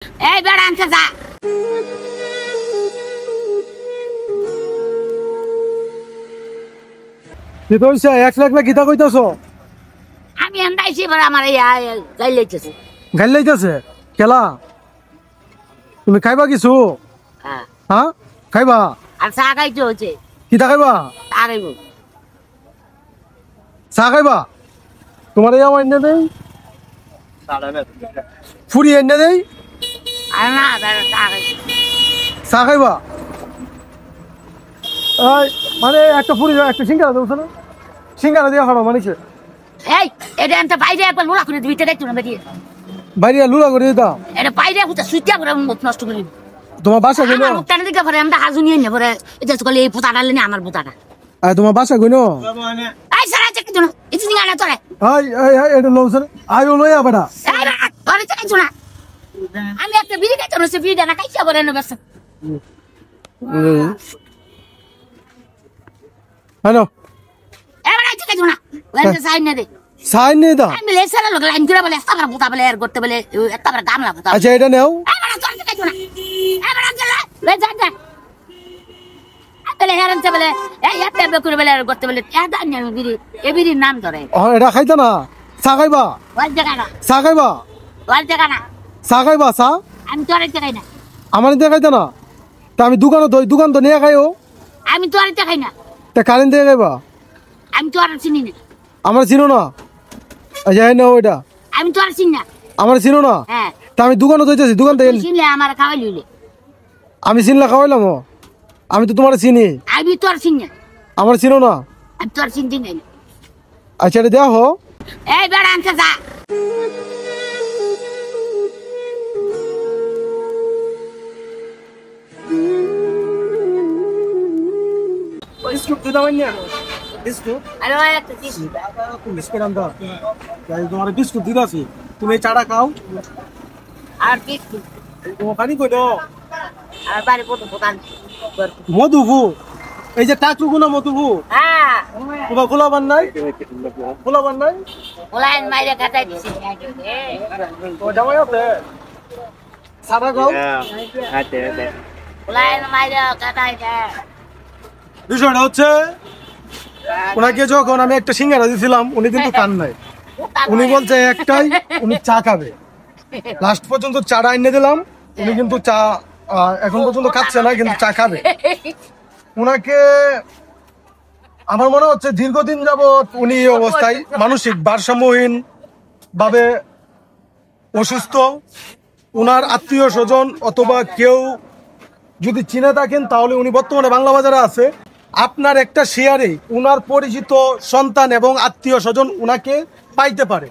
এই বেড়া আনতে যা। কি কইছে 1 লাখ না কিতা কইতাছো? আমি আন্দাইছি বড় আমার গাই লইতেছে। গাল লাইতাছে কেলা? তুমি খাইবা কিছু? হ্যাঁ হ্যাঁ খাইবা? আর চা খাইতে হচ্ছে। কিতা খাইবা? চা খাইব। চা খাইবা? তোমার এই আমার এনে দেই ফুরি এনে দেই আর না বেড়া চা খাইব। চা খাইবা? এই মানে একটা ফুরি একটা সিঙ্গারা দেবো না, সিঙ্গারা দিয়ে খাড়ো মানে কি এই এটা আনতে বাইরে একবার লোলা করে দিবি দেখতো না বেরিয়ে। বাইরে লুলা করে দিতাম। এটা বাইরে হুতা সুইটা করে মুখ নষ্ট করে দিবি। তোমার বাসা কইনো? আমার মুখটা দিকে পরে আমরা হাজুনিয়ে নে পরে এটা তো কইলে এই পুতাটা লেনে আমার পুতাটা। তোমার বাসা কইনো? এই সারা চেক দিন ইতি নিয়া না তোরে। এই এই এই এটা লও স্যার আইও লই আবাডা। এই বেড়া তোরে চেক দিন না। আমি একটা বিড়ি খাইতে না সে বিড়িটা না খাইছা বলে না বেশ। হ্যালো এই বেড়া চেক দিন না। ওইটা সাইন না দে। সাইন নেই দাও। আমি লেসারা লোক লাইন করে বলে এত বড় পুতা বলে আর করতে বলে এত বড় গামলা পুতা। আচ্ছা এটা নেও। এই বেড়া তোরে চেক দিন না। এই বেড়া চলে লে যা যা। বলে হেরান বলে এই এত করে বলে আর করতে বলে এত আনি বিড়ি এ বিড়ির নাম ধরে। এটা খাইতা না? চা খাইবা? ওই জায়গা না। চা খাইবা? ওই জায়গা না। চা খাইবা? চা আমি তোর খাই না। আমার দিয়ে খাইতা না? তা আমি দোকান তো নিয়ে খাইও। আমি তোর খাই না। তা কারেন্ট দিয়ে খাইবা? আমি তোর চিনি না। আমার চিনো না? আচ্ছা এই নাও এটা। আমি তোর চিনি না। আমার চিনো না? হ্যাঁ তা আমি দোকানে যাইতেছি, দোকান থেকে চিনলে আমার খাওয়াই লইলে। আমি চিনলা খাওয়াইলাম। আমি তো তোমার চিনি। আমি তোর চিনি না। আমার চিনো না? আমি তোর চিনতে নাই। আচ্ছা এটা দেখো। এই বেড়া আনতে যা। বিস্কুট দিতে পারি না? বিস্কুট আরে ওই একটা দিস। বিস্কুট আনতে তোমার বিস্কুট দিতেছি, তুমি এই চাটা খাও। আর বিস্কুট তোমার পানি কই দাও? আর বাড়ি কত দোকান। মধুভু এই যে টাকটুকু না মধুভু হ্যাঁ তোমার গোলাবান নাই? গোলাবান নাই? ওলাইন মাইরে কাটাই দিছি। তোমার জামাই আছে? চাটা খাও। ওলাইন মাইরে কাটাই দে। বিষয়টা হচ্ছে ওনাকে যখন আমি একটা সিঙ্গারা দিয়েছিলাম উনি কিন্তু কান নাই, উনি বলছে একটাই উনি চা খাবে। লাস্ট পর্যন্ত চাটা এনে দিলাম, উনি কিন্তু চা এখন পর্যন্ত খাচ্ছে না, কিন্তু চা খাবে। উনাকে আমার মনে হচ্ছে দীর্ঘদিন যাবৎ উনি এই অবস্থায় মানসিক ভারসাম্যহীন ভাবে অসুস্থ। উনার আত্মীয় স্বজন অথবা কেউ যদি চিনে থাকেন তাহলে উনি বর্তমানে বাংলা বাজারে আছে। আপনার একটা শেয়ারে উনার পরিচিত সন্তান এবং আত্মীয় স্বজন উনাকে পাইতে পারে।